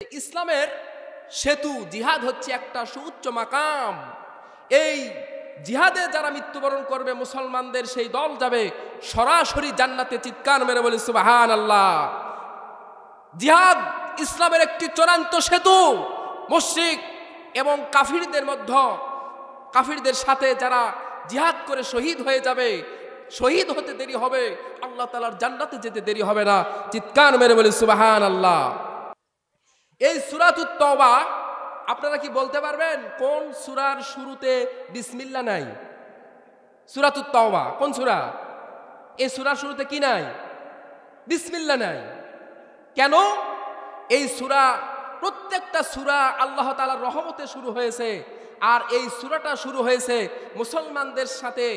ইসলামের সেতু জিহাদ হচ্ছে একটা সুউচ্চ মাকাম। এই জিহাদে যারা মৃত্যুবরণ করবে মুসলমানদের সেই দল যাবে সরাসরি জান্নাতে। চিৎকার মেরে বলি সুবহানাল্লাহ। জিহাদ ইসলামের একটি চূড়ান্ত সেতু। মুশরিক এবং কাফিরদের সাথে যারা জিহাদ করে শহীদ হয়ে যাবে, শহীদ হতে দেরি হবে, আল্লাহ তাআলার জান্নাতে যেতে দেরি হবে না। চিৎকার মেরে বলি সুবহানাল্লাহ। এই সূরাতুত তাওবা আপনারা কি বলতে পারবেন কোন সূরার শুরুতে বিসমিল্লাহ নাই? সূরাতুত তাওবা কোন সূরা? এই সূরার শুরুতে কি নাই? বিসমিল্লাহ নাই। কেন? এই সূরা, প্রত্যেকটা সূরা আল্লাহ তাআলার রহমতে শুরু হয়েছে, আর এই সূরাটা শুরু হয়েছে মুসলমানদের সাথে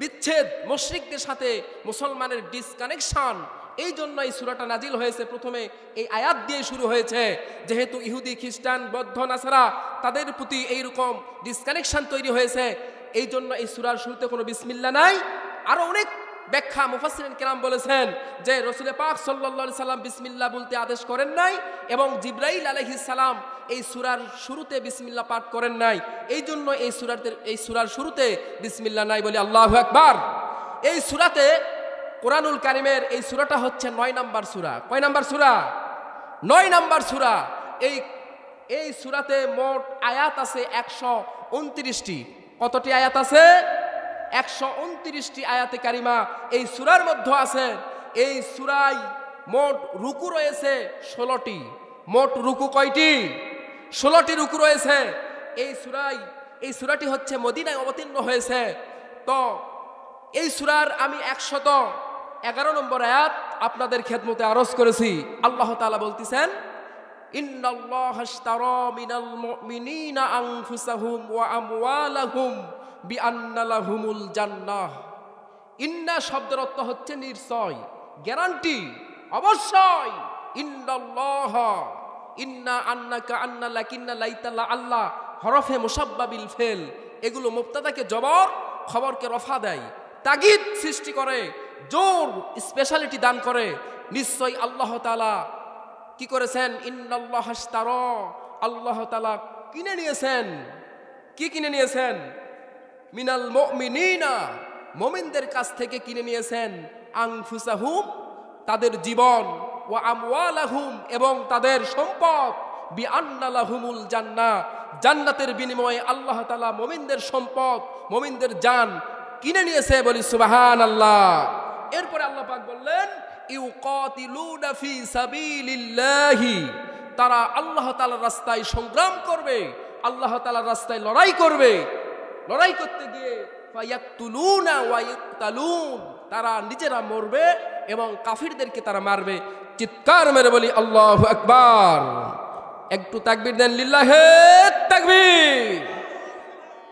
বিচ্ছেদ, মুশরিকদের সাথে মুসলমানের ডিসকানেকশন। এই জন্য এই সূরাটা নাজিল হয়েছে। প্রথমে এই আয়াত দিয়ে শুরু হয়েছে, যেহেতু ইহুদি, খ্রিস্টান, বৌদ্ধ, নাসারা তাদের প্রতি এইরকম ডিসকানেকশন তৈরি হয়েছে, এই জন্য এই সূরার শুরুতে কোনো বিসমিল্লাহ নাই। আরো অনেক ব্যাখ্যা মুফাসসিরিন কেরাম বলেছেন যে রাসূল পাক সাল্লাল্লাহু আলাইহি সাল্লাম বিসমিল্লাহ বলতে আদেশ করেন নাই, এবং জিবরাইল আলাইহিস সালাম এই সূরার শুরুতে বিসমিল্লাহ পাঠ করেন নাই। এই জন্য এই সূরার শুরুতে বিসমিল্লাহ নাই বলে আল্লাহু আকবার। এই সূরাতে, কোরআনুল কারীমের এই সূরাটা হচ্ছে 9 নাম্বার সূরা। কয় নাম্বার সূরা? 9 নাম্বার সূরা। এই সূরাতে মোট আয়াত আছে 129টি। কতটি আয়াত আছে? 129টি আয়াতে কারিমা এই সূরার মধ্যে আছে। এই সূরায় মোট রুকু রয়েছে 16টি। মোট রুকু কয়টি? 16টি রুকু রয়েছে এই সূরায়। এই সূরাটি হচ্ছে মদিনায় অবতীর্ণ হয়েছে। তো এই সূরার আমি 111 নম্বর আয়াত আপনাদের খেদমতে আরজ করেছি। আল্লাহ তাআলা বলতেছেন, ইন্নাল্লাহা আশতারা মিনাল মুমিনিনা আনফুসাহুম ওয়া আমওয়ালাহুম বিআন্না লাহুমুল জান্নাহ। ইন্না শব্দের অর্থ হচ্ছে নিশ্চয়, গ্যারান্টি, অবশ্যই। ইন্নাল্লাহা, ইন্না, আন্নাকা, আন্না, লাকিন্না, লাইতা, আল্লাহ হরফে মুসাব্বাবিল ফেল। এগুলো মুবতাদাকে জবর, খবরকে রফা দেয়, তাগিদ সৃষ্টি করে, জোর, স্পেশালিটি দান করে। নিশ্চয় আল্লাহ তাআলা কি করেছেন? ইন্নাল্লাহা আশতারা, আল্লাহ তাআলা কিনে নিয়েছেন। কি কিনে নিয়েছেন? মিনাল মুমিনিনা, মুমিনদের কাছ থেকে কিনে নিয়েছেন, আনফুসাহুম, তাদের জীবন, ওয়া আমওয়ালাহুম, এবং তাদের সম্পদ, বিআন্না লাহুমুল জান্নাহ, জান্নাতের বিনিময়ে আল্লাহ তাআলা মুমিনদের সম্পদ, মুমিনদের জান কিনে নিয়েছে। বলি সুবহানাল্লাহ। এরপরে আল্লাহ পাক বললেন, ইউকাতিলুনা ফি সাবিলিল্লাহি, তারা আল্লাহ তাআলার রাস্তায় সংগ্রাম করবে, আল্লাহ তাআলার রাস্তায় লড়াই করবে। লড়াই করতে গিয়ে ফায়াকতুলুনা ওয়া ইউকতালুন, তারা নিজেরা মরবে এবং কাফিরদেরকে তারা মারবে। চিৎকার মেরে বলি আল্লাহু আকবার। একটু তাকবীর দেন, লিল্লাহি তাকবীর।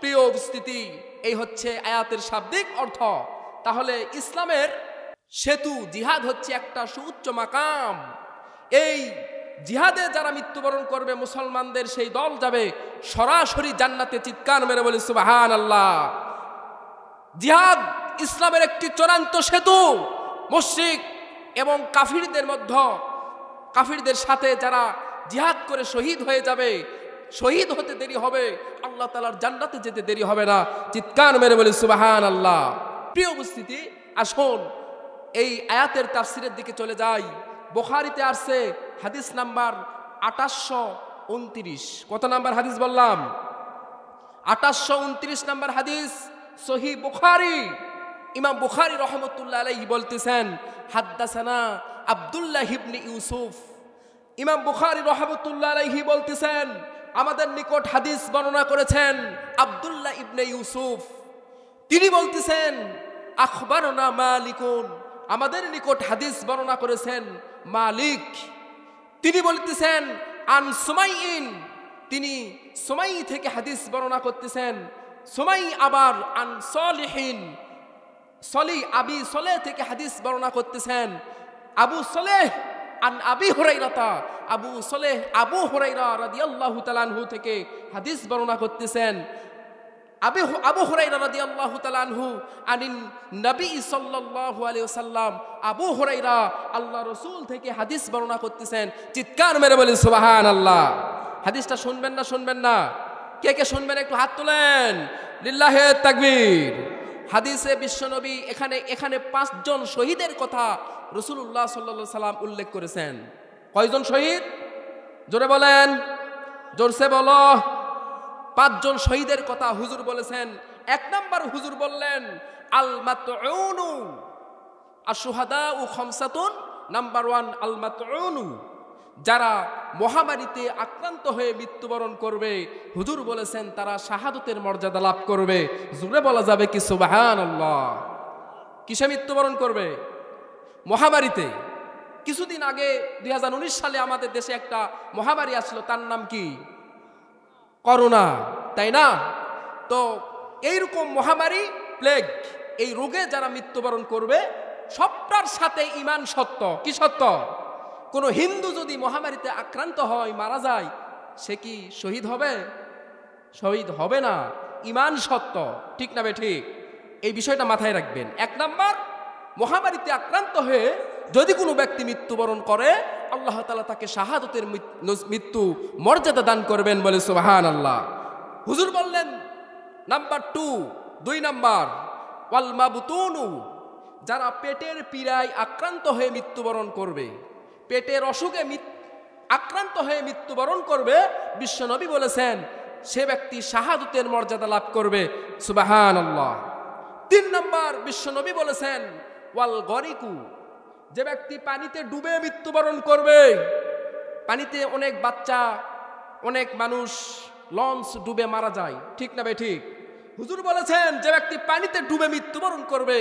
প্রিয় উপস্থিতি, এই হচ্ছে আয়াতের শাব্দিক অর্থ। তাহলে ইসলামের সেতু জিহাদ হচ্ছে একটা সুউচ্চ মাকাম। এই জিহাদে যারা মৃত্যুবরণ করবে মুসলমানদের সেই দল যাবে সরাসরি জান্নাতে। চিৎকার মেরে বলি সুবহানাল্লাহ। জিহাদ ইসলামের একটি চূড়ান্ত সেতু। মুশরিক এবং কাফিরদের সাথে যারা জিহাদ করে শহীদ হয়ে যাবে, শহীদ হতে দেরি হবে, আল্লাহ তাআলার জান্নাতে যেতে দেরি হবে না। চিৎকার মেরে বলি সুবহানাল্লাহ। প্রিয় উপস্থিতি, আসুন এই আয়াতের তাফসীরের দিকে চলে যাই। বুখারীতে আসছে হাদিস নাম্বার 2829। কত নাম্বার হাদিস বললাম? 2829 নাম্বার হাদিস, সহিহ বুখারী। ইমাম বুখারী রাহমাতুল্লাহ আলাইহি বলতেছেন, হাদ্দাসানা আব্দুল্লাহ ইবনে ইউসুফ। ইমাম বুখারী রাহমাতুল্লাহ আলাইহি বলতেছেন, আমাদের নিকট হাদিস বর্ণনা করেছেন আব্দুল্লাহ ইবনে ইউসুফ। তিনি বলতেছেন, আখবারনা মালিকুন, আমাদের নিকট হাদিস বর্ণনা করেছেন মালিক। তিনি বলতেছেন, আন সুমাইইন, তিনি সুমাই থেকে হাদিস বর্ণনা করতেছেন। সুমাই আবার আন সলিহিন, আবি সলেহ থেকে হাদিস বর্ণনা করতেছেন। আবু সলেহ আন আবি হুরাইরা, আবু সলেহ আবু হুরাইরা রাদিয়াল্লাহু তাআলা আনহু থেকে হাদিস বর্ণনা করতেছেন। আবু হুরায়রা রাদিয়াল্লাহু তাআলা আনহু আনিন নবী সাল্লাল্লাহু আলাইহি ওয়াসাল্লাম, আবু হুরায়রা আল্লাহ রাসূল থেকে হাদিস বর্ণনা করতেছেন, চিৎকার মেরে বলেন সুবহানাল্লাহ। হাদিসটা শুনবেন না শুনবেন না? কে কে শুনবেন একটু হাত তোলেন, লিল্লাহি তাকবীর। হাদিসে বিশ্বনবী এখানে 5 জন শহীদের কথা রাসূলুল্লাহ সাল্লাল্লাহু আলাইহি সাল্লাম উল্লেখ করেছেন। কয়জন শহীদ? জোরে বলেন, জোরসে বলো। 5 জন শহীদের কথা হুজুর বলেছেন। 1 নাম্বার হুজুর বললেন আল মাতউনু আশ-শুহাদাউ খামসাতুন, নাম্বার 1 আল মাতউনু, যারা মহামারীতে আক্রান্ত হয়ে মৃত্যুবরণ করবে, হুজুর বলেছেন তারা শাহাদাতের মর্যাদা লাভ করবে। জোরে বলা যাবে কি সুবহানাল্লাহ? কিসে মৃত্যুবরণ করবে? মহামারীতে। কিছুদিন আগে 2019 সালে আমাদের দেশে একটা মহামারী আসলো, তার নাম কি? করোনা, তাই না? তো এইরকম মহামারী, প্লেগ, এই রোগে যারা মৃত্যুবরণ করবে সবটার সাথে ঈমান সত্য। কি সত্য? কোনো হিন্দু যদি মহামারীতে আক্রান্ত হয়, মারা যায়, সে কি শহীদ হবে? শহীদ হবে না। ঈমান সত্য, ঠিক না ঠিক? এই বিষয়টা মাথায় রাখবেন। 1 নাম্বার, মহামারীতে আক্রান্ত হয়ে যদি কোনো ব্যক্তি মৃত্যুবরণ করে, আল্লাহ তাআলা তাকে শাহাদাতের মৃত্যু মর্যাদা দান করবেন, বলে সুবহানাল্লাহ। হুজুর বললেন নাম্বার 2 নাম্বার ওয়াল মাবতুনু, যারা পেটের পীড়ায় আক্রান্ত হয়ে মৃত্যুবরণ করবে, পেটের অসুখে আক্রান্ত হয়ে মৃত্যুবরণ করবে, বিশ্বনবী বলেছেন সে ব্যক্তি শাহাদাতের মর্যাদা লাভ করবে, সুবহানাল্লাহ। 3 নাম্বার বিশ্বনবী বলেছেন ওয়াল গরিকু, যে ব্যক্তি পানিতে ডুবে মৃত্যুবরণ করবে। পানিতে অনেক বাচ্চা, অনেক মানুষ লঞ্চ ডুবে মারা যায়, ঠিক না ঠিক? হুজুর বলেছেন যে ব্যক্তি পানিতে ডুবে মৃত্যুবরণ করবে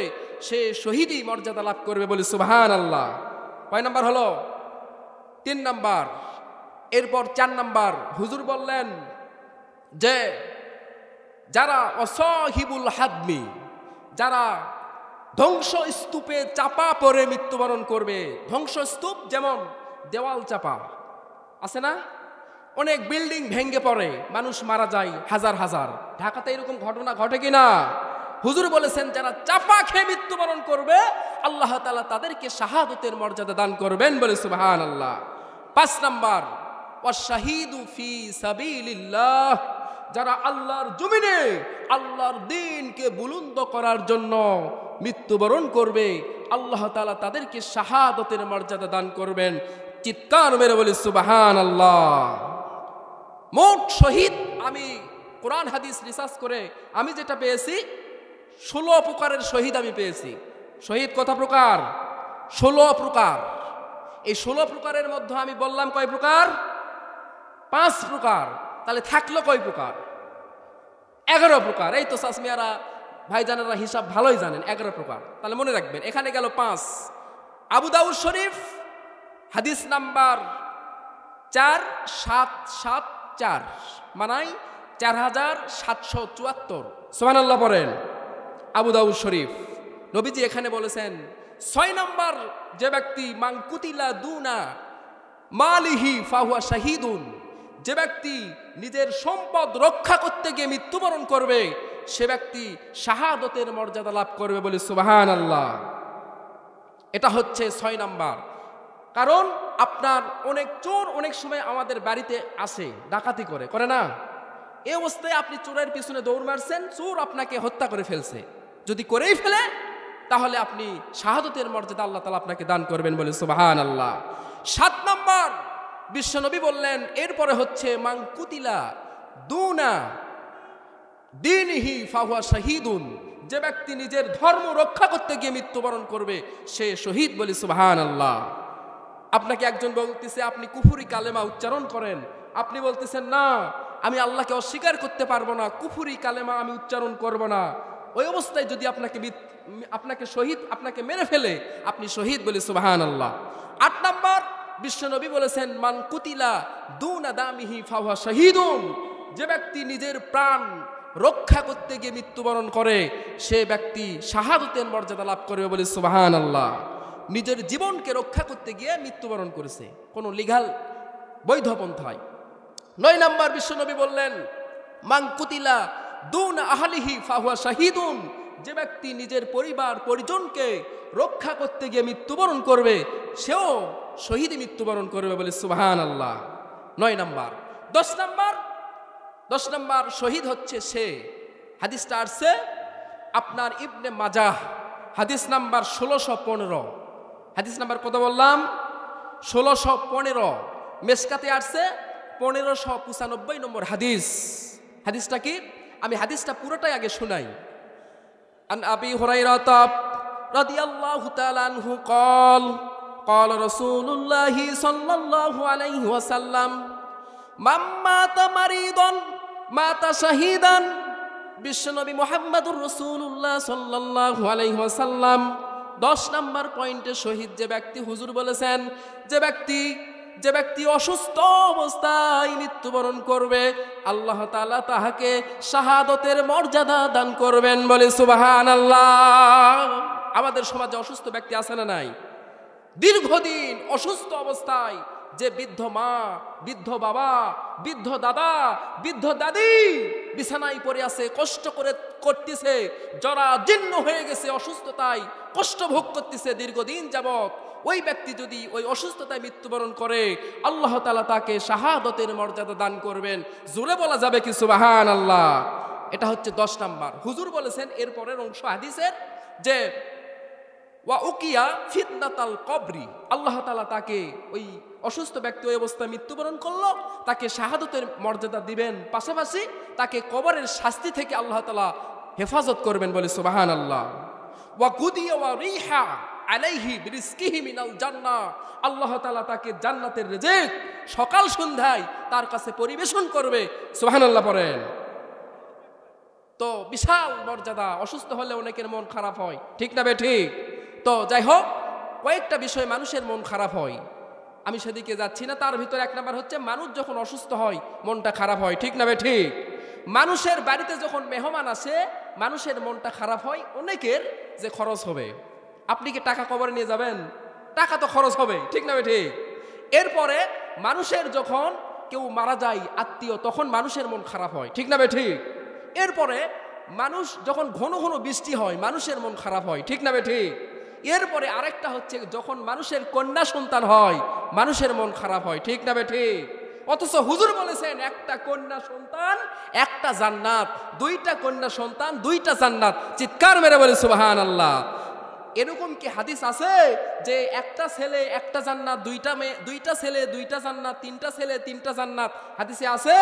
সে শহীদই মর্যাদা লাভ করবে, বলে সুবহানাল্লাহ। কয় নাম্বার হলো? 3 নাম্বার। এরপর 4 নাম্বার হুজুর বললেন যে যারা অসহিবুল হাদমি, যারা ধ্বংসস্তূপে চাপা পড়ে মৃত্যুবরণ করবে। ধ্বংসস্তূপ যেমন দেওয়াল চাপা আছে না, অনেক বিল্ডিং ভেঙে পড়ে, মানুষ মারা যায় হাজার হাজার। ঢাকাতে এরকম ঘটনা ঘটে কিনা? হুজুর বলেছেন যারা চাপা খেয়ে মৃত্যুবরণ করবে, আল্লাহ তাআলা তাদেরকে শাহাদাতের মর্যাদা দান করবেন, বলে সুবহানাল্লাহ। 5 নাম্বার ওয়াশ-শাহীদু ফি সাবিলিল্লাহ, যারা আল্লাহর জমিনে আল্লাহর দ্বীনকে বুলন্দ করার জন্য মৃত্যুবরণ করবে, আল্লাহ তাআলা তাদেরকে শাহাদাতের মর্যাদা দান করবেন। চিৎকার মেরে বলি সুবহানাল্লাহ। মোট শহীদ, আমি কোরআন হাদিস রিসার্চ করে আমি যেটা পেয়েছি 16 প্রকারের শহীদ আমি পেয়েছি। শহীদ কত প্রকার? 16 প্রকার। এই 16 প্রকারের মধ্যে আমি বললাম কয় প্রকার? 5 প্রকার। তাহলে থাকলো কয় প্রকার? 11 প্রকার। এই তো সাসমিয়ারা ভাইজানেরা হিসাব ভালোই জানেন, 11 প্রকার। তাহলে মনে রাখবেন, এখানে গেল 5। আবু দাউদ শরীফ হাদিস নাম্বার 4774, মানাই 4774। সুবহানাল্লাহ পড়েন। আবু দাউদ শরীফ নবীজি এখানে বলেছেন 6 নাম্বার, যে ব্যক্তি মাংকুতিলা দুনা মালিহি ফাহুয়া শাহীদুন, যে ব্যক্তি নিজের সম্পদ রক্ষা করতে গিয়ে মৃত্যুবরণ করবে সে ব্যক্তি শাহাদাতের মর্যাদা লাভ করবে, বলে সুবহানাল্লাহ। এটা হচ্ছে 6 নাম্বার। কারণ আপনার অনেক চোর অনেক সময় আমাদের বাড়িতে আসে, ডাকাতি করে না? এই অবস্থায় আপনি চোরের পিছনে দৌড় মারছেন, চোর আপনাকে হত্যা করে ফেলছে। যদি করেই ফেলে তাহলে আপনি শাহাদাতের মর্যাদা আল্লাহ তাআলা আপনাকে দান করবেন, বলে সুবহানাল্লাহ। 7 নাম্বার বিশ্বনবী বললেন এরপরে হচ্ছে মাংকুতিলা দুনা দীনিহি ফাহুয়া শাহীদুন, যে ব্যক্তি নিজের ধর্ম রক্ষা করতে গিয়ে মৃত্যুবরণ করবে সে শহীদ, বলে সুবহানাল্লাহ। আপনাকে একজন বলতেছে আপনি কুফরি কালেমা উচ্চারণ করেন, আপনি বলতেছেন না আমি আল্লাহকে অস্বীকার করতে পারবো না, কুফরি কালেমা আমি উচ্চারণ করব না। ওই অবস্থায় যদি আপনাকে শহীদ, আপনাকে মেরে ফেলে, আপনি শহীদ, বলে সুবহানাল্লাহ। 8 নাম্বার বিশ্বনবী বলেছেন মান কুতিলা দুনা দামিহি ফাহুয়া শাহীদুন, যে ব্যক্তি নিজের প্রাণ রক্ষা করতে গিয়ে মৃত্যুবরণ করে সে ব্যক্তি শাহাদাতের মর্যাদা লাভ করবে, বলে সুবহানাল্লাহ। নিজের জীবনকে রক্ষা করতে গিয়ে মৃত্যুবরণ করেছে কোন লিগাল বৈধ পন্থায়। 9 নাম্বার বিশ্বনবী বললেন মান কুতিলা দুন আহলিহি ফাহুয়া শাহিদুন, যে ব্যক্তি নিজের পরিবার পরিজনকে রক্ষা করতে গিয়ে মৃত্যুবরণ করবে সেও শহীদী মৃত্যুবরণ করবে বলে সুবহানাল্লাহ। 9 নাম্বার। 10 নাম্বার শহীদ হচ্ছে সে, হাদিসটা আসছে আপনার ইবনে মাজাহ হাদিস নাম্বার 1615। হাদিস নাম্বার কত বললাম? 1615। মেশকাতে আসছে 1595 নম্বর হাদিস। হাদিসটা কি? আমি হাদিসটা পুরোটাই আগে শোনাই। আন আবি হুরায়রা রাদিয়াল্লাহু তাআলা আনহু قال قال رسول الله صلى الله عليه وسلم من مات مريضا مات شهيدا। বিশ্বনবী মুহাম্মদুর রাসূলুল্লাহ সাল্লাল্লাহু আলাইহি ওয়াসাল্লাম 10 নম্বর পয়েন্টে শহীদ যে ব্যক্তি, হুজুর বলেছেন যে ব্যক্তি অসুস্থ অবস্থায় মৃত্যুবরণ করবে আল্লাহ তাআলা তাহাকে শাহাদতের মর্যাদা দান করবেন বলে সুবহানাল্লাহ। আমাদের সমাজে অসুস্থ ব্যক্তি আছে না নাই? দীর্ঘদিন অসুস্থ অবস্থায় যে বৃদ্ধ মা, বৃদ্ধ বাবা, বৃদ্ধ দাদা, বৃদ্ধ দাদি বিছানায় পড়ে আছে, কষ্ট করে করতেছে, জরাজীর্ণ হয়ে গেছে, অসুস্থতায় কষ্ট ভোগ করতেছে দীর্ঘদিন যাবত, ওই ব্যক্তি যদি ওই অসুস্থতায় মৃত্যুবরণ করে আল্লাহ তাআলা তাকে শাহাদতের মর্যাদা দান করবেন। জোরে বলা যাবে কি সুবহানাল্লাহ? এটা হচ্ছে 10 নাম্বার। হুজুর বলেছেন এরপরের অংশ হাদিসের যে ওয়া উকিয়া ফিতনাতাল কবরি, আল্লাহ তাআলা তাকে ওই অসুস্থ ব্যক্তি ওই অবস্থায় মৃত্যুবরণ করলো, তাকে শাহাদতের মর্যাদা দিবেন, পাশাপাশি তাকে কবরের শাস্তি থেকে আল্লাহ তাআলা হেফাজত করবেন বলে সুবহানাল্লাহ। ওয়া গুদিয়া ওয়া রিহা আলাইহি বিরিজকিহি মিনাল জান্নাহ, আল্লাহ তাআলা তাকে জান্নাতের রিজিক সকাল সন্ধ্যায় তার কাছে পরিবেশন করবে। সুবহানাল্লাহ পড়েন। তো বিশাল মর্যাদা। অসুস্থ হলে অনেকের মন খারাপ হয়, ঠিক না বে ঠিক? তো যাই হোক, কয়েকটা বিষয় মানুষের মন খারাপ হয়, আমি সেদিকে যাচ্ছি না। তার ভিতরে 1 নাম্বার হচ্ছে মানুষ যখন অসুস্থ হয় মনটা খারাপ হয়, ঠিক না বে ঠিক? মানুষের বাড়িতে যখন মেহমান আসে মানুষের মনটা খারাপ হয়। অনেকের যে খরচ হবে, আপনি কি টাকা কবরে নিয়ে যাবেন? টাকা তো খরচ হবে, ঠিক না বে ঠিক? এরপরে মানুষের যখন কেউ মারা যায় আত্মীয়, তখন মানুষের মন খারাপ হয়, ঠিক না বে ঠিক? এরপরে মানুষ যখন ঘন ঘন বৃষ্টি হয় মানুষের মন খারাপ হয়, ঠিক না বে ঠিক? এরপরে আরেকটা হচ্ছে যখন মানুষের কন্যা সন্তান হয় মানুষের মন খারাপ হয়, ঠিক না বে ঠিক? অথচ হুজুর বলেছেন একটা কন্যা সন্তান একটা জান্নাত, 2টা কন্যা সন্তান 2টা জান্নাত। চিৎকার মেরে বলে সুবহানাল্লাহ। এরকম কি হাদিস আছে যে একটা ছেলে একটা জান্নাত, 2টা মেয়ে 2টা ছেলে 2টা জান্নাত, 3টা ছেলে 3টা জান্নাত? হাদিসে আছে?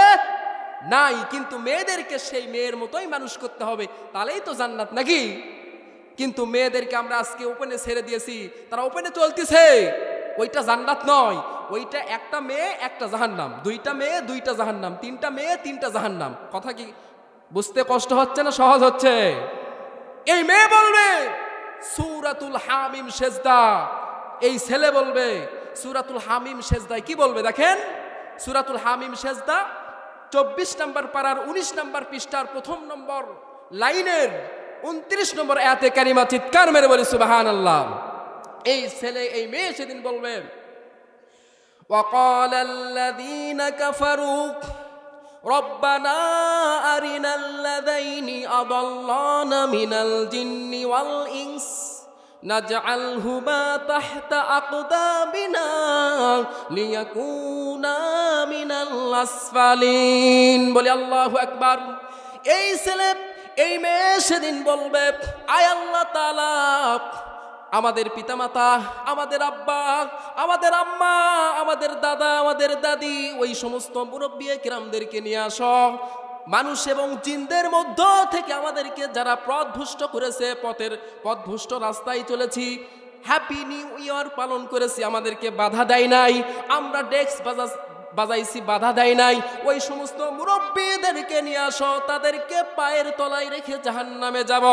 নাই। কিন্তু মেয়েদেরকে সেই মেয়ের মতোই মানুষ করতে হবে, তাহলেই তো জান্নাত, নাকি? কিন্তু মেয়েদেরকে আমরা আজকে ওপেনে ছেড়ে দিয়েছি, তারা ওপেনে চলতেছে, ওইটা জান্নাত নয়, ওইটা একটা মেয়ে একটা জাহান্নাম, 2টা মেয়ে 2টা জাহান্নাম, 3টা মেয়ে 3টা জাহান্নাম। কথা কি বুঝতে কষ্ট হচ্ছে না সহজ হচ্ছে? এই মেয়ে বলবে সূরাতুল হামিম সেজদা, এই ছেলে বলবে সূরাতুল হামিম সেজদায় কি বলবে দেখেন। সূরাতুল হামিম সেজদা 24 নম্বর পারার 19 নম্বর পৃষ্ঠার 1 নম্বর লাইনের 29 নম্বর আয়াতে কারিমা। চিৎকার মেরে বলি সুবহানাল্লাহ। এই ছেলে এই মেয়ে সেদিন বলবে وقال الذين كفروا ربنا أرنا الذين أضلانا من الجن والإنس نجعلهما تحت أقدامنا ليكونا من الأسفلين বলি আল্লাহু আকবার। এই ছেলে এই মেয়ে সেদিন বলবে আয় আল্লাহ তাআলা, আমাদের পিতামাতা, আমাদের আব্বা, আমাদের আম্মা, আমাদের দাদা, আমাদের দাদি, ওই সমস্ত মুরব্বী কিরামদেরকে নিয়ে আসো। মানুষ এবং জিনদের মধ্য থেকে আমাদেরকে যারা পথভ্রষ্ট করেছে, পথভ্রষ্ট রাস্তায় চলেছি, হ্যাপি নিউ ইয়ার পালন করেছি, আমাদেরকে বাধা দেয় নাই, আমরা ডেস্ক বাজাইছি বাধা দেয় নাই, ওই সমস্ত মুরব্বীদেরকে নিয়ে আসো, তাদেরকে পায়ের তলায় রেখে জাহান্নামে যাব,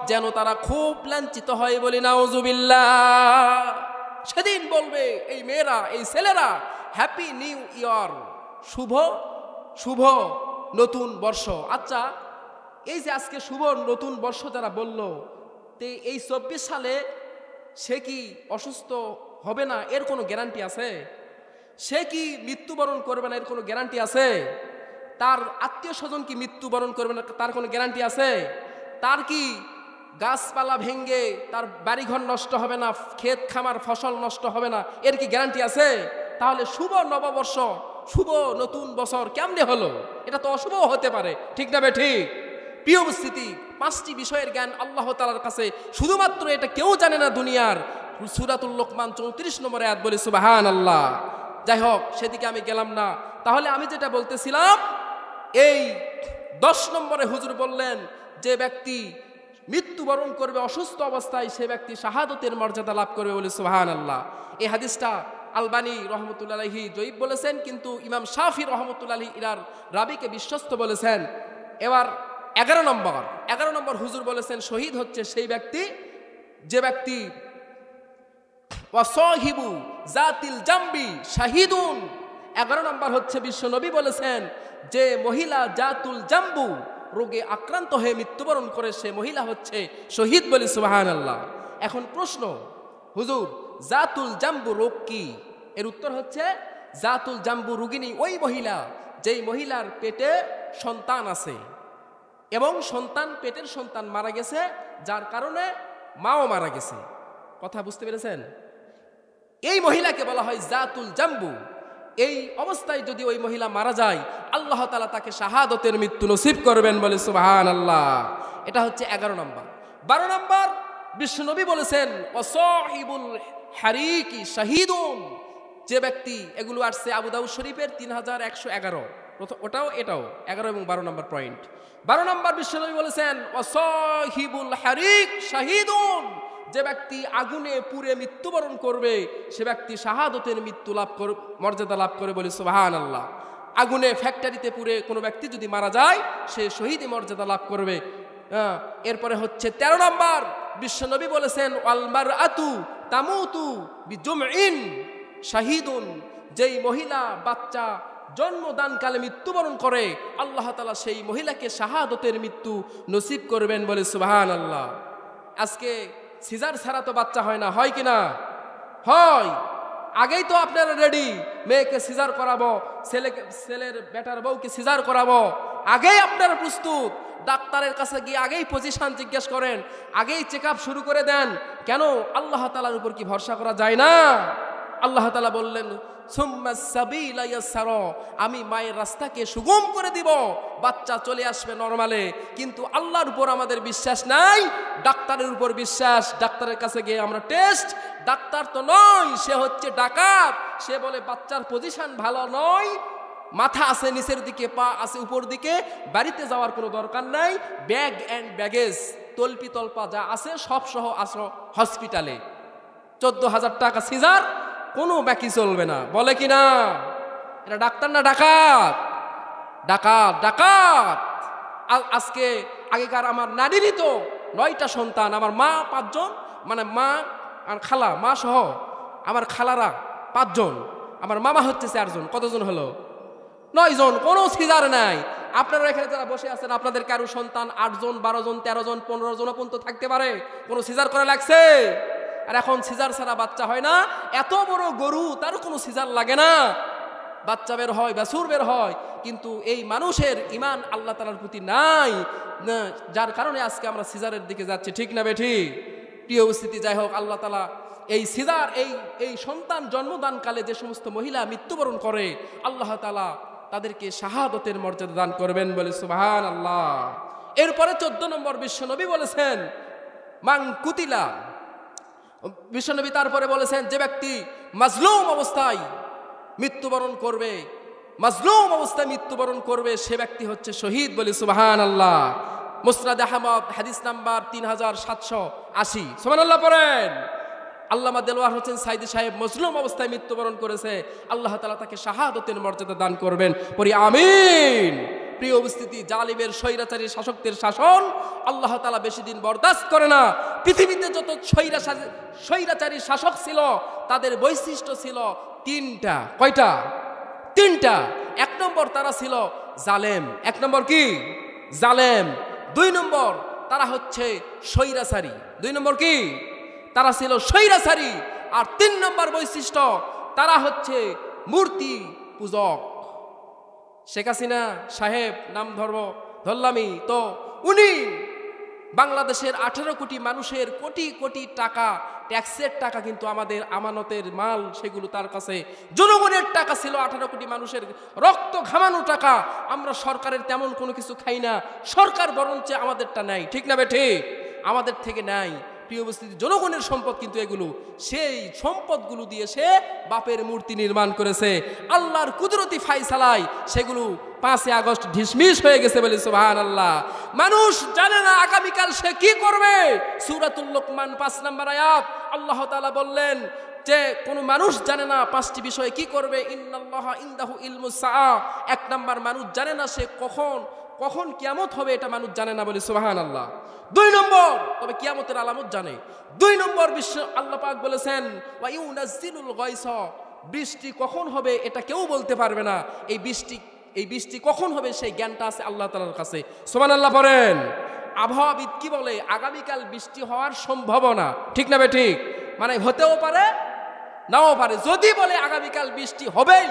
যেন তারা খুব লাঞ্ছিত হয়, বলি নাউজুবিল্লাহ। সেদিন বলবে এই মেয়েরা এই ছেলেরা হ্যাপি নিউ ইয়ার, শুভ শুভ নতুন বর্ষ। আচ্ছা, এই যে আজকে শুভ নতুন বর্ষ যারা বলল, তে এই 24 সালে সে কি অসুস্থ হবে না এর কোনো গ্যারান্টি আছে? সে কি মৃত্যুবরণ করবে না এর কোনো গ্যারান্টি আছে? তার আত্মীয় স্বজন কি মৃত্যুবরণ করবে না, তার কোনো গ্যারান্টি আছে? তার কি গাছপালা ভেঙ্গে তার বাড়িঘর নষ্ট হবে না, ক্ষেত খামার ফসল নষ্ট হবে না, এর কি গ্যারান্টি আছে? তাহলে শুভ নববর্ষ, শুভ নতুন বছর কেমনে হলো? এটা তো অশুভও হতে পারে, ঠিক না বে ঠিক? প্রিয় উপস্থিতি, 5টি বিষয়ের জ্ঞান আল্লাহ তাআলার কাছে, শুধুমাত্র এটা কেউ জানে না দুনিয়ার। সূরাতুল লোকমান 34 নম্বর আয়াত বলে সুবহানাল্লাহ। যাই হোক, সেদিকে আমি গেলাম না। তাহলে আমি যেটা বলতেছিলাম, এই 10 নম্বরে হুজুর বললেন যে ব্যক্তি মৃত্যুবরণ করবে অসুস্থ অবস্থায়, সে ব্যক্তি শাহাদতের মর্যাদা লাভ করবে বলে সুবহানাল্লাহ। এই হাদিসটা আলবানী রহমতুল্লাহ আলাইহি জয়ীব বলেছেন, কিন্তু ইমাম শাফি রহমতুল্লাহ আলাইহি ইরার রাবিকে বিশ্বস্ত বলেছেন। এবার 11 নম্বর হুজুর বলেছেন শহীদ হচ্ছে সেই ব্যক্তি যে ব্যক্তি ওয়াসাহিবু জাতিল জামবি শাহিদুন। 11 নম্বর হচ্ছে বিশ্ব নবী বলেছেন যে মহিলা জাতুল জাম্বু রোগে আক্রান্ত হয়ে মৃত্যুবরণ করে, সে মহিলা হচ্ছে শহীদ বলে সুবহানাল্লাহ। এখন প্রশ্ন, হুজুর জাতুল জাম্বু রোগ কি? এর উত্তর হচ্ছে জাতুল জাম্বু রোগিনী ওই মহিলা যেই মহিলার পেটে সন্তান আছে এবং পেটের সন্তান মারা গেছে, যার কারণে মাও মারা গেছে। কথা বুঝতে পেরেছেন? এই মহিলাকে বলা হয় জাতুল জাম্বু। এই অবস্থায় যদি ওই মহিলা মারা যায়, আল্লাহ তাআলা তাকে শাহাদতের মৃত্যু নসিব করবেন বলে সুবহানাল্লাহ। এটা হচ্ছে 11 নম্বর। 12 নম্বর বিশ্বনবী বলেছেন ওয়াসাহিবুল হারিকি শাহিদুন। যে ব্যক্তি, এগুলো আসছে আবু দাউদ শরীফের 3111, ওটাও এটাও 11 এবং 12 নম্বর পয়েন্ট। 12 নম্বর বিশ্বনবী বলেছেন ওয়াসাহিবুল হারিক শাহিদুন। যে ব্যক্তি আগুনে পুড়ে মৃত্যুবরণ করবে, সে ব্যক্তি শাহাদতের মৃত্যু লাভ করে, মর্যাদা লাভ করে বলে সুবহানাল্লাহ। আগুনে ফ্যাক্টরিতে পুড়ে কোনো ব্যক্তি যদি মারা যায়, সে শহীদ মর্যাদা লাভ করবে। এরপরে হচ্ছে 13 নম্বর বিশ্বনবী বলেছেন ওয়াল মারআতু তামুতু বিজুমইন শাহিদুন। যেই মহিলা বাচ্চা জন্মদানকালে মৃত্যুবরণ করে, আল্লাহ তাআলা সেই মহিলাকে শাহাদতের মৃত্যু নসিব করবেন বলে সুবহানাল্লাহ। আজকে সিজার ছাড়া তো বাচ্চা হয় না, হয় কি না? হয়। আগেই তো আপনারা রেডি, মেয়েকে সিজার করাবো, ছেলের বেটার বউকে সিজার করাবো, আগেই আপনারা প্রস্তুত। ডাক্তারের কাছে গিয়ে আগেই পজিশন জিজ্ঞেস করেন, আগেই চেক আপ শুরু করে দেন। কেন? আল্লাহ তাআলার উপর কি ভরসা করা যায় না? আল্লাহ তাআলা বললেন সুম্মাস সাবিলা ইয়াসসারা, আমি মায়ের রাস্তাকে সুগম করে দিব, বাচ্চা চলে আসবে নরমালে। কিন্তু আল্লাহর উপর আমাদের বিশ্বাস নাই, ডাক্তারের উপর বিশ্বাস। ডাক্তারের কাছে গিয়ে আমরা টেস্ট, ডাক্তার তো নয়, সে হচ্ছে ডাকাত। সে বলে বাচ্চার পজিশন ভালো নয়, মাথা আছে নিচের দিকে, পা আছে উপর দিকে, বাড়িতে যাওয়ার কোনো দরকার নাই, ব্যাগ অ্যান্ড ব্যাগেজ তল্পি তল্পা যা আছে সব সহ আসো হসপিটালে। 14,000 টাকা সিজার, কোনো বাকি চলবে না, বলে কি না? এটা ডাক্তার না ডাকাত? ডাকাত, ডাকাত। আজকে আগেকার আমার নারীরই তো 9টা সন্তান, আমার মা 5 জন, মানে মা আর খালা, মা সহ আমার খালারা 5 জন, আমার মামা হচ্ছে 4 জন। কতজন হলো? 9 জন। কোনো সিজার নাই। আপনারা এখানে যারা বসে আছেন, আপনাদের কারো সন্তান 8 জন, 12 জন, 13 জন, 15 জন পর্যন্ত থাকতে পারে। কোনো সিজার করা লাগছে? আর এখন সিজার ছাড়া বাচ্চা হয় না। এত বড় গরু, তার কোনো সিজার লাগে না, বাচ্চা বের হয়, বাছুর বের হয়। কিন্তু এই মানুষের ঈমান আল্লাহ তাআলার প্রতি নাই, যার কারণে আজকে আমরা সিজারের দিকে যাচ্ছি, ঠিক না বেঠি? প্রিয় উপস্থিতি, যাই হোক, আল্লাহ তাআলা এই সিজার, এই সন্তান জন্মদানকালে যে সমস্ত মহিলা মৃত্যুবরণ করে, আল্লাহ তাআলা তাদেরকে শাহাদতের মর্যাদা দান করবেন বলে সুবহানাল্লাহ। এরপরে 14 নম্বর বিশ্বনবী বলেছেন মান কুতিলা। বিশ্বনবী তারপরে বলেছেন যে ব্যক্তি মাজলুম অবস্থায় মৃত্যুবরণ করবে, মাজলুম অবস্থায় মৃত্যুবরণ করবে, সে ব্যক্তি হচ্ছে শহীদ বলে সুবহানাল্লাহ। মুসনাদ আহমদ হাদিস নাম্বার 3780। সুবহানাল্লাহ পড়েন। আল্লামা দেলোয়ার হোসেন সাইদি সাহেব মজলুম অবস্থায় মৃত্যুবরণ করেছে, আল্লাহ তাআলা তাকে শাহাদতের মর্যাদা দান করবেন, পড়ি আমিন। প্রিয় উপস্থিতি, জালিমের স্বৈরাচারী শাসকদের শাসন আল্লাহ তাআলা বেশি দিন বরদাস্ত করে না। পৃথিবীতে যত স্বৈরাচারী শাসক ছিল, তাদের বৈশিষ্ট্য ছিল 3টা। কয়টা? 3টা। 1 নম্বর, তারা ছিল জালেম। 1 নম্বর কি? জালেম। 2 নম্বর, তারা হচ্ছে স্বৈরাচারী। 2 নম্বর কি? তারা ছিল স্বৈরাচারী। আর 3 নম্বর বৈশিষ্ট্য, তারা হচ্ছে মূর্তি পূজক। শেখ হাসিনা সাহেব নাম ধরলামই তো, উনি বাংলাদেশের 18 কোটি মানুষের কোটি কোটি টাকা, ট্যাক্সের টাকা কিন্তু আমাদের আমানতের মাল, সেগুলো তার কাছে জনগণের টাকা ছিল, 18 কোটি মানুষের রক্ত ঘামানো টাকা। আমরা সরকারের তেমন কোনো কিছু খাই না, সরকার বরঞ্চ আমাদেরটা নেয়, ঠিক না ঠিক? আমাদের থেকে নেয়। প্রিয় উপস্থিতি, জনগণের সম্পদ কিন্তু এগুলো, সেই সম্পদগুলো দিয়ে সে বাপের মূর্তি নির্মাণ করেছে। আল্লাহর কুদরতি ফায়সালায় সেগুলো 5 আগস্ট ঢিসমিস হয়ে গেছে বলে সুবহানাল্লাহ। মানুষ জানে না আগামীকাল সে কি করবে। সূরাতুল লোকমান 5 নম্বর আয়াত আল্লাহ তাআলা বললেন যে কোন মানুষ জানে না 5টি বিষয়ে কি করবে। ইন্নাল্লাহা ইনদাহু ইলমুস সাআ, 1 নম্বর মানুষ জানে না সে কখন কিয়ামত হবে, এটা মানুষ জানে না বলে সুবহানাল্লাহ। 2 নম্বর, তবে কিয়ামতের আলামত জানে। 2 নম্বর বিশ্ব আল্লাহ পাক বলেছেন ওয়া ইউনাজ্জিলুল গায়সা, বৃষ্টি কখন হবে এটা কেউ বলতে পারবে না। এই বৃষ্টি কখন হবে সেই জ্ঞানটা আছে আল্লাহ তাআলার কাছে। সুবহানাল্লাহ পড়েন। আবহাওয়াবিদ কি বলে? আগামীকাল বৃষ্টি হওয়ার সম্ভাবনা, ঠিক না ঠিক? মানে হতেও পারে নাও পারে। যদি বলে আগামীকাল বৃষ্টি হবেই,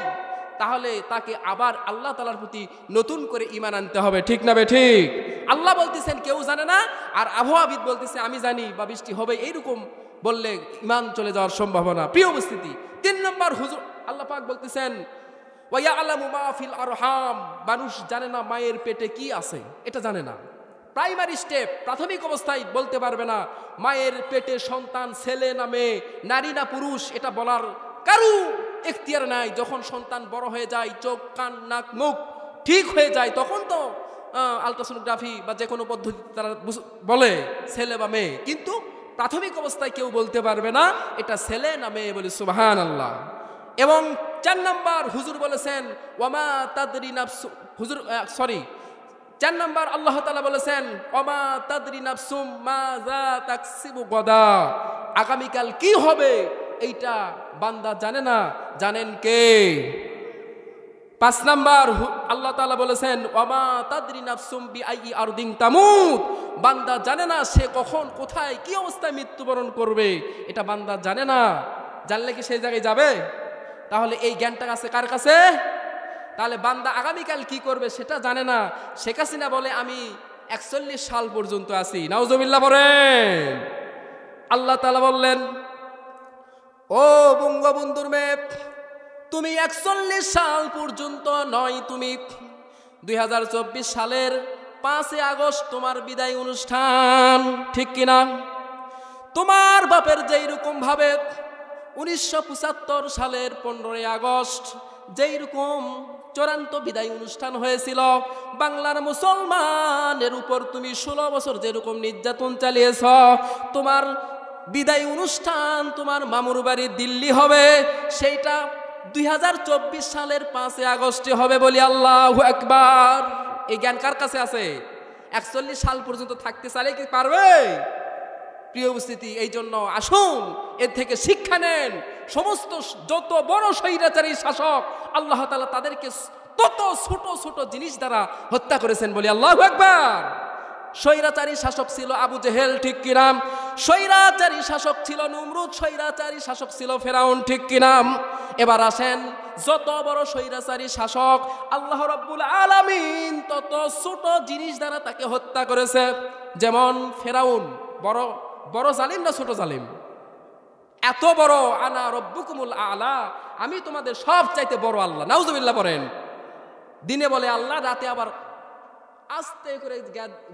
তাহলে তাকে আবার আল্লাহ তাআলার প্রতি নতুন করে ঈমান আনতে হবে, ঠিক না ঠিক? আল্লাহ বলতেছেন কেউ জানে না, আর আবহাওয়াবিদ বলতেছে আমি জানি বা বৃষ্টি হবে, এইরকম বললে ঈমান চলে যাওয়ার সম্ভাবনা। প্রিয় উপস্থিতি, 3 নম্বর হুজুর আল্লাহ পাক বলতেছেন ওয়া ইয়ালামু মা ফিল আরহাম, মানুষ জানে না মায়ের পেটে কি আছে, এটা জানে না। প্রাইমারি স্টেপ, প্রাথমিক অবস্থায় বলতে পারবে না মায়ের পেটে সন্তান ছেলে না মেয়ে, নারী না পুরুষ, এটা বলার কারু এখতিয়ার নাই। যখন সন্তান বড় হয়ে যায়, চোখ কান নাক মুখ ঠিক হয়ে যায়, তখন তো আলট্রাসোনোগ্রাফি বা যে কোনো পদ্ধতি তারা বলে ছেলে বা মেয়ে, কিন্তু প্রাথমিক অবস্থায় কেউ বলতে পারবে না এটা ছেলে না মেয়ে বলে সুবহানাল্লাহ। এবং 4 নম্বর হুজুর বলেছেন ওয়ামা তাদরি নাফসু, হুজুর 4 নম্বর আল্লাহ তাআলা বলেছেন ওয়ামা তাদরি নাফসুম মাযা তাকসিবু গাদা, আগামীকাল কি হবে এইটা বান্দা জানে না, জানেন কে? 5 নম্বর আল্লাহ তাআলা বলেছেন ওয়ামা তাদরি নাফসুম বিআইয়ি আরদিন তামুত, বান্দা জানে না সে কখন কোথায় কি অবস্থায় মৃত্যুবরণ করবে, এটা বান্দা জানে না। জানলে কি সেই জায়গায় যাবে? তাহলে এই জ্ঞানটা আছে কার কাছে? তাহলে বান্দা আগামীকাল কি করবে সেটা জানে না। শেখ হাসিনা বলে আমি 41 সাল পর্যন্ত আছি, নাউজুবিল্লাহ বলেন। আল্লাহ তাআলা বললেন ও বঙ্গবন্ধুর মেয়ে, তুমি 41 সাল পর্যন্ত নয়, তুমি 2024 সালের 5 আগস্ট তোমার বিদায় অনুষ্ঠান, ঠিক কিনা? তোমার বাপের যেই রকম ভাবে 1975 সালের 15 আগস্ট যেই রকম চূড়ান্ত বিদায় অনুষ্ঠান হয়েছিল, বাংলার মুসলমানের উপর তুমি 16 বছর যেরকম নির্যাতন চালিয়েছ, তোমার বিদায় অনুষ্ঠান তোমার মামুর বাড়ি দিল্লি হবে, সেইটা 2024 সালের 5 আগস্টে হবে বলি আল্লাহু আকবার। এই জ্ঞান কার কাছে আছে? 41 সাল পর্যন্ত থাকতে চাইলে কি পারবে? প্রিয় উপস্থিতি, এই জন্য আসুন এর থেকে শিক্ষা নেন। সমস্ত যত বড় স্বৈরাচারী শাসক আল্লাহ তাআলা তাদেরকে তত ছোট ছোট জিনিস দ্বারা হত্যা করেছেন বলি আল্লাহু আকবার। স্বৈরাচারী শাসক ছিল আবু জেহেল, ঠিক কিনা? স্বৈরাচারী শাসক ছিল নমরুদ, স্বৈরাচারী শাসক ছিল ফেরাউন, ঠিক কিনা? এবার আসেন, যত বড় স্বৈরাচারী শাসক আল্লাহ রাব্বুল আলামিন তত ছোট জিনিস দ্বারা তাকে হত্যা করেছে। যেমন ফেরাউন বড় বড় জালিম না ছোট জালিম? এত বড়, আনা রব্বুকুমুল আলা, আমি তোমাদের সব চাইতে বড় আল্লাহ, নাউজুবিল্লাহ পড়েন। দিনে বলে আল্লাহ, রাতে আবার আস্তে করে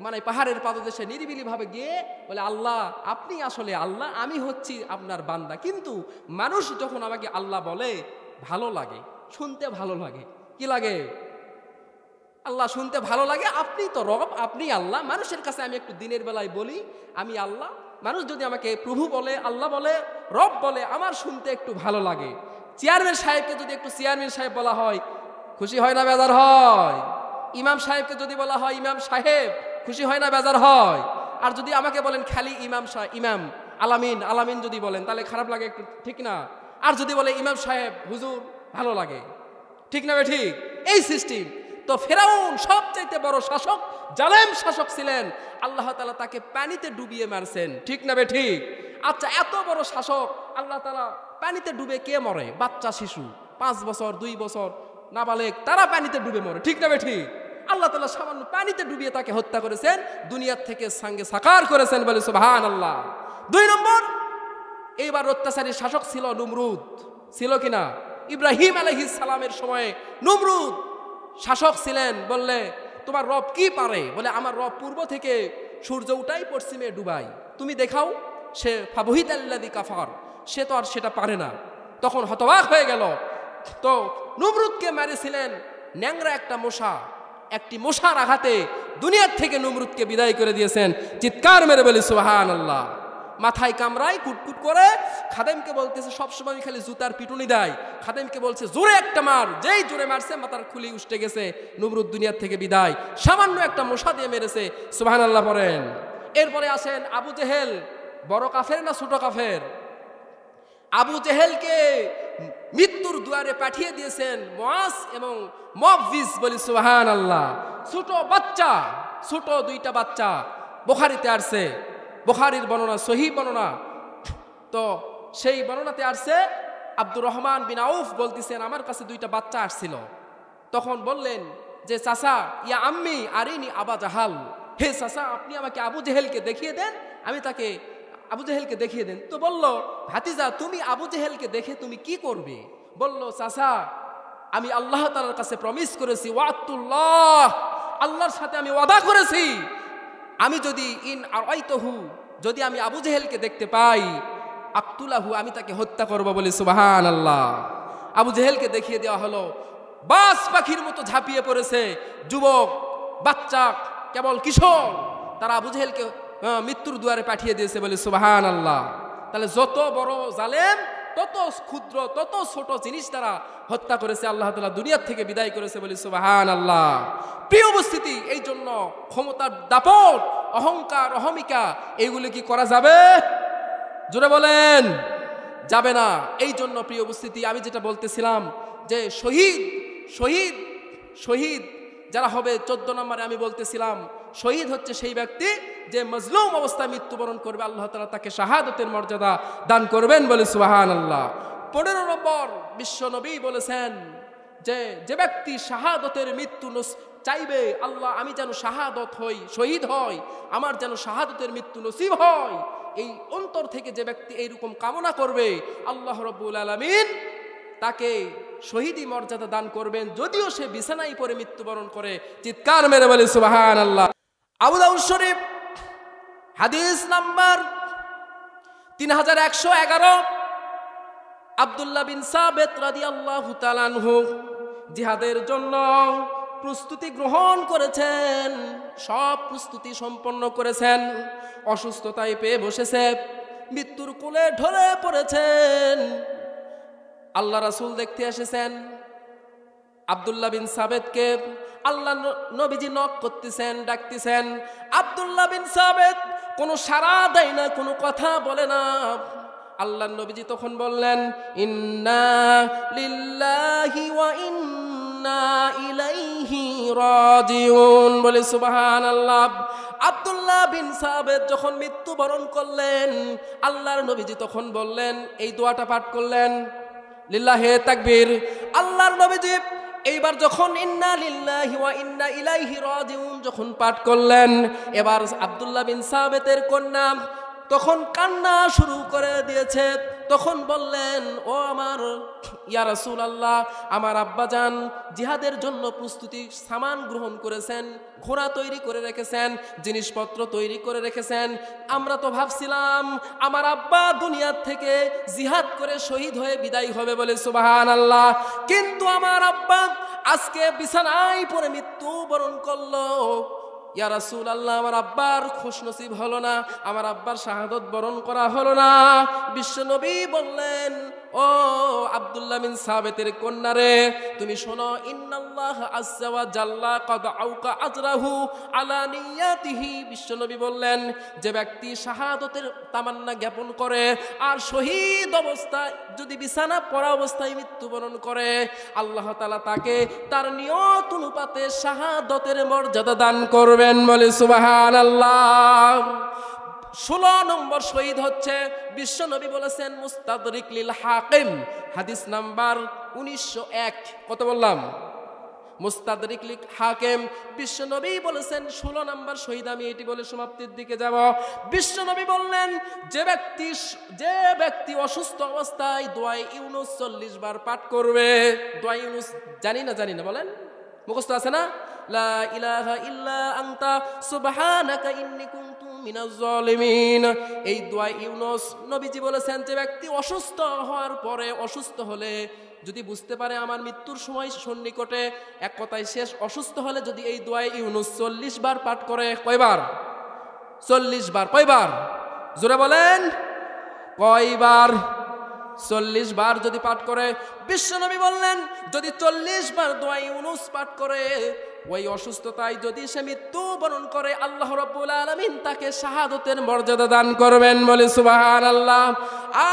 মানে পাহাড়ের পাদদেশে নিরিবিলি ভাবে গিয়ে বলে আল্লাহ আপনি আসলে আল্লাহ, আমি হচ্ছি আপনার বান্দা। কিন্তু মানুষ যখন আমাকে আল্লাহ বলে ভালো লাগে, শুনতে ভালো লাগে। কি লাগে? আল্লাহ শুনতে ভালো লাগে। আপনি তো রব, আপনি আল্লাহ। মানুষের কাছে আমি একটু দিনের বেলায় বলি আমি আল্লাহ, মানুষ যদি আমাকে প্রভু বলে, আল্লাহ বলে, রব বলে, আমার শুনতে একটু ভালো লাগে। চেয়ারম্যান সাহেবকে যদি একটু চেয়ারম্যান সাহেব বলা হয়, খুশি হয় না বেজার হয়? ইমাম সাহেবকে যদি বলা হয় ইমাম সাহেব, খুশি হয় না বেজার হয়? আর যদি আমাকে বলেন খালি ইমাম সাহেব, ইমাম আলামিন, আলামিন যদি বলেন তাহলে খারাপ লাগে একটু, ঠিক না? আর যদি বলে ইমাম সাহেব, হুজুর, ভালো লাগে, ঠিক না? ঠিক এই সিস্টেম। তো ফেরাউন সবচাইতে বড় শাসক, জালেম শাসক ছিলেন, আল্লাহ তাআলা তাকে পানিতে ডুবিয়ে মারছেন, ঠিক না ঠিক? আচ্ছা, এত বড় শাসক আল্লাহ তাআলা পানিতে ডুবে কে মরে? বাচ্চা শিশু, 5 বছর 2 বছর নাবালেগ তারা পানিতে ডুবে মরে, ঠিক না ঠিক? আল্লাহ তাআলা সামান্য পানিতে ডুবিয়ে তাকে হত্যা করেছেন, দুনিয়ার থেকে সঙ্গে সাকার করেছেন, বলে সুবহানাল্লাহ। 2 নম্বর, এইবার অত্যাচারী শাসক ছিল নমরুদ, ছিল কিনা? ইব্রাহিম আলাইহিস সালামের সময়ে নমরুদ শাসক ছিলেন। বললে তোমার রব কি পারে? বলে আমার রব পূর্ব থেকে সূর্য উঠাই পশ্চিমে ডুবাই, তুমি দেখাও। সে ফাবহিত আল্লাযী কাফার, সে তো আর সেটা পারে না। তখন হতবাক হয়ে গেল। তো নমরুদকে মেরেছিলেন ন্যাংরা একটা মশা, একটি মশার আঘাতে দুনিয়ার থেকে নমরুদকে বিদায় করে দিয়েছেন। চিৎকার মেরে বলি সুবহানাল্লাহ। মাথায় কামড়ায় কুটকুট করে, খাদেমকে বলতেছে, সবসময় খালি জুতার পিটুনি দেয়। খাদেমকে বলছে জোরে একটা মার, যেই জোরে মারছে মাথার খুলি উঠে গেছে, নমরুদ দুনিয়ার থেকে বিদায়। সামান্য একটা মশা দিয়ে মেরেছে, সুবহানাল্লাহ পড়েন। এরপরে আসেন আবু জেহেল, বড় কাফের না ছোট কাফের? আবু জেহেলকে মৃত্যুর দুয়ারে পাঠিয়ে দিয়েছেন মুআজ এবং মুআবিজ, বলি সুবহানাল্লাহ। ছোট বাচ্চা, ছোট 2টা বাচ্চা, বুখারীতে আসছে, বুখারীর বর্ণনা, সহিহ বর্ণনা। তো সেই বর্ণনাতে আসছে আব্দুর রহমান বিন আউফ বলতেছেন আমার কাছে 2টা বাচ্চা আসছিল। তখন বললেন যে চাচা, ইয়া আম্মি আরিনি আবা জাহাল, হে চাচা আপনি আমাকে আবু জেহেলকে দেখিয়ে দেন, আমি তাকে আবু জেহেলকে দেখিয়ে দেন। তো বলল, ভাতিজা তুমি আবু জেহেলকে দেখে তুমি কি করবে? বলল, চাচা আমি আল্লাহ তাআলার কাছে প্রমিস করেছি, ওয়াতুল্লাহ, আল্লাহর সাথে আমি ওয়াদা করেছি, আমি যদি যদি আমি আবু জেহেলকে দেখতে পাই, আক্তুলাহু, আমি তাকে হত্যা করব, বলে সুবহানাল্লাহ। আবু জেহেলকে দেখিয়ে দেওয়া হলো, বাস পাখির মতো ঝাঁপিয়ে পড়েছে যুবক, বাচ্চা, কেবল কিশোর, তারা আবু জেহেলকে মৃত্যুর দুয়ারে পাঠিয়ে দিয়েছে, বলে সুবহানাল্লাহ। তাহলে যত বড় জালেম তত ক্ষুদ্র, তত ছোট জিনিস তারা হত্যা করেছে, আল্লাহ তাআলা দুনিয়ার থেকে বিদায় করেছে, বলে সুবহানাল্লাহ। প্রিয় উপস্থিতি, এই জন্য ক্ষমতার দাপট, অহংকার, অহমিকা, এইগুলো কি করা যাবে? জোরে বলেন, যাবে না। এই জন্য প্রিয় উপস্থিতি, আমি যেটা বলতেছিলাম যে শহীদ শহীদ শহীদ যারা হবে, 14 নম্বরে আমি বলতেছিলাম শহীদ হচ্ছে সেই ব্যক্তি যে মজলুম অবস্থায় মৃত্যুবরণ করবে, আল্লাহ তাআলা তাকে শাহাদতের মর্যাদা দান করবেন, বলে সুবহানাল্লাহ। 15 নম্বর, বিশ্ব নবী বলেছেন যে যে ব্যক্তি শাহাদতের মৃত্যু চাইবে, আল্লাহ আমি যেন শাহাদত হই, শহীদ হই, আমার যেন শাহাদতের মৃত্যু নসিব হয়, এই অন্তর থেকে যে ব্যক্তি এইরকম কামনা করবে, আল্লাহ রাব্বুল আলামিন তাকে শহীদি মর্যাদা দান করবেন, যদিও সে বিছানায় পড়ে মৃত্যুবরণ করে। চিৎকার মেরে বলে সুবহানাল্লাহ। আবু দাউদ শরীফ হাদিস নাম্বার 3111, আব্দুল্লাহ বিন সাবেত রাদিয়াল্লাহু তাআলা আনহু জিহাদের জন্য প্রস্তুতি গ্রহণ করেছেন, সব প্রস্তুতি সম্পন্ন করেছেন, অসুস্থতায় পেয়ে বসেছে, মৃত্যুর কোলে ঢলে পড়েছেন। আল্লাহ রাসূল দেখতে এসেছেন আব্দুল্লাহ বিন সাবেতকে, আল্লাহ নবীজি নক করতেছেন, ডাকতেছেন। আব্দুল্লাহ বিন সাবেত কোনো সাড়া দেয় না, কোনো কথা বলে না। আল্লাহ নবীজি তখন বললেন, ইন্না লিল্লাহি ওয়া ইন্না ইলাইহি রাজিউন, বলে সুবহানাল্লাহ। আব্দুল্লাহ বিন সাবেত যখন মৃত্যুবরণ করলেন, আল্লাহর নবীজি তখন বললেন, এই দোয়াটা পাঠ করলেন, লিল্লাহি তাকবীর। আল্লাহর নবীজি এইবার যখন ইন্না লিল্লাহি ওয়া ইন্না ইলাইহি রাজিউন যখন পাঠ করলেন, এবার আব্দুল্লাহ বিন সাবেতের কন্যা তখন কান্না শুরু করে দিয়েছে। তখন বললেন, ও আমার ইয়া রাসূলুল্লাহ, আমার আব্বাজান জিহাদের জন্য প্রস্তুতি সামান গ্রহণ করেছেন, ঘোড়া তৈরি করে রেখেছেন, জিনিসপত্র তৈরি করে রেখেছেন। আমরা তো ভাবছিলাম আমার আব্বা দুনিয়ার থেকে জিহাদ করে শহীদ হয়ে বিদায় হবে, বলে সুবহানাল্লাহ। কিন্তু আমার আব্বা আজকে বিছানায় পড়ে মৃত্যুবরণ করলো। ইয়া রাসূলুল্লাহ, আমার আব্বার খুশনসিব হলো না, আমার আব্বার শাহাদত বরণ করা হলো না। বিশ্বনবী বললেন, ও আব্দুল্লাহ বিন সাবেতের কন্যারে, তুমি শোনো, ইন্নাল্লাহ আযজা ওয়া জাল্লা ক্বাদ আউকা আজরাহু আলা নিয়াতিহি। বিশ্বনবী বললেন, যে ব্যক্তি শাহাদতের তামান্না জ্ঞাপন করে আর শহীদ অবস্থায় যদি বিছানা পড়া অবস্থায় মৃত্যুবরণ করে, আল্লাহ তাআলা তাকে তার নিয়ত অনুপাতে শাহাদতের মর্যাদা দান করবেন, বলে সুবহানাল্লাহ। 16 নম্বর শহীদ হচ্ছে বিশ্ব নবী বলেছেন মুস্তাদরিক লিল হাকিম, হাদিস নাম্বার 1901। কত বললাম? মুস্তাদরিক লিল হাকিম। বিশ্ব নবী বলেছেন 16 নম্বর শহীদ। আমি এটি বলে সমাপ্তির দিকে যাব। বিশ্ব নবী বললেন যে ব্যক্তি অসুস্থ অবস্থায় দোয়া ইউনুস 40 বার পাঠ করবে। দোয়া ইউনুস জানি না বলেন, মুখস্থ আছে না? লা ইলাহা ইল্লা আনতা সুবহানাকা ইন্নী কুনতু মিনাজ জালিমিন। এই দোয়া ইউনুস নবীজি বলেছেন যে ব্যক্তি অসুস্থ হওয়ার পরে, অসুস্থ হলে যদি বুঝতে পারে আমার মৃত্যুর সময় সন্নিকটে, এক কথায় শেষ, অসুস্থ হলে যদি এই দোয়া ইউনুস 40 বার পাঠ করে। কয়বার? 40 বার। কয়বার? জোরে বলেন, কয়বার? 40 বার যদি পাঠ করে, বিশ্বনবী বললেন যদি 40 বার দোয়া ইউনুস পাঠ করে, ওই অসুস্থতায় যদি সে মৃত্যুবরণ করে, আল্লাহ রাব্বুল আলামিন তাকে শাহাদাতের মর্যাদা দান করবেন, বলে সুবহানাল্লাহ।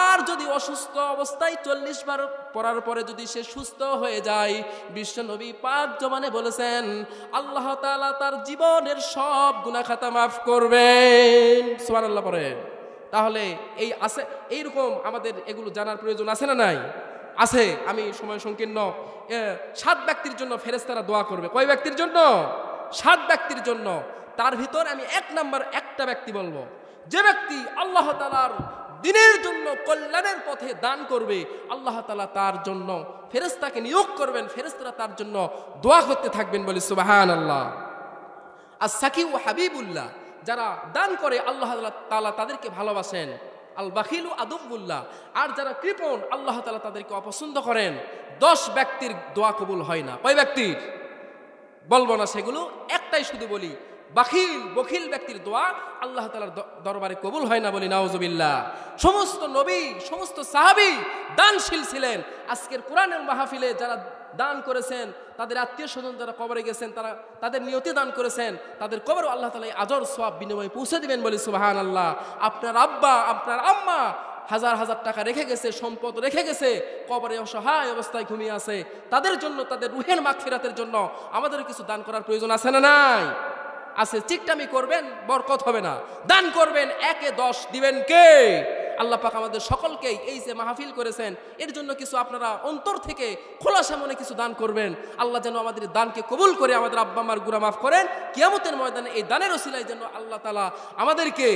আর যদি অসুস্থ অবস্থায় 40 বার পড়ার পরে যদি সে সুস্থ হয়ে যায়, বিশ্বনবী পাক জবানে বলেছেন আল্লাহ তাআলা তার জীবনের সব গুনাহ খাতা মাফ করবেন। সুবহানাল্লাহ পড়েন। তাহলে এই আছে, এইরকম আমাদের এগুলো জানার প্রয়োজন আছে না নাই? আছে। আমি সময় সংকীর্ণ, 7 ব্যক্তির জন্য ফেরেশতারা দোয়া করবে। কয় ব্যক্তির জন্য? 7 ব্যক্তির জন্য। তার ভিতর আমি 1 নাম্বার একটা ব্যক্তি বলবো, যে ব্যক্তি আল্লাহ তাআলার দ্বীনের জন্য কল্যাণের পথে দান করবে, আল্লাহ তাআলা তার জন্য ফেরেশতাকে নিয়োগ করবেন, ফেরেশতারা তার জন্য দোয়া করতে থাকবেন, বলি সুবহানাল্লাহ। as-সাকি ওয়া হাবিবুল্লাহ, যারা দান করে আল্লাহ তাআলা তাদেরকে ভালোবাসেন। আল বাখিলু আদুবুল্লাহ, আর যারা কৃপণ আল্লাহ তাআলা তাদেরকে অপছন্দ করেন। 10 ব্যক্তির দোয়া কবুল হয় না। কয় ব্যক্তির? বলবো না সেগুলো, একটাই শুধু বলি, বখিল ব্যক্তির দোয়া আল্লাহ তাআলার দরবারে কবুল হয় না, বলি নাউজুবিল্লাহ। সমস্ত নবী, সমস্ত সাহাবী দানশীল ছিলেন। আজকের কোরআনের মাহফিলে যারা দান করেছেন, তাদের আত্মীয় স্বজন যারা কবরে গেছেন, তাদের নিয়তে দান করেছেন, তাদের কবরও আল্লাহ তাআলা আজর সওয়াব বিনিময়ে পৌঁছে দিবেন, বলি সুবহানাল্লাহ। আপনার আব্বা, আপনার আম্মা হাজার হাজার টাকা রেখে গেছে, সম্পদ রেখে গেছে, কবরে অসহায় অবস্থায় ঘুমিয়ে আছে, তাদের জন্য, তাদের রুহের মাগফিরাতের জন্য আমাদের কিছু দান করার প্রয়োজন আছে না নাই? আছে। চিকটামি করবেন, বরকত হবে না। দান করবেন, 1-এ 10 দিবেন কে? আল্লাহ পাক আমাদের সকলকেই এই যে মাহফিল করেছেন, এর জন্য কিছু আপনারা অন্তর থেকে খোলাসা মনে কিছু দান করবেন। আল্লাহ যেন আমাদের দানকে কবুল করে আমাদের আব্বা মার গুনাহ মাফ করেন। কিয়ামতের ময়দানে এই দানের ওসিলায় যেন আল্লাহ তাআলা আমাদেরকে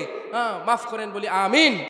মাফ করেন, বলি আমিন।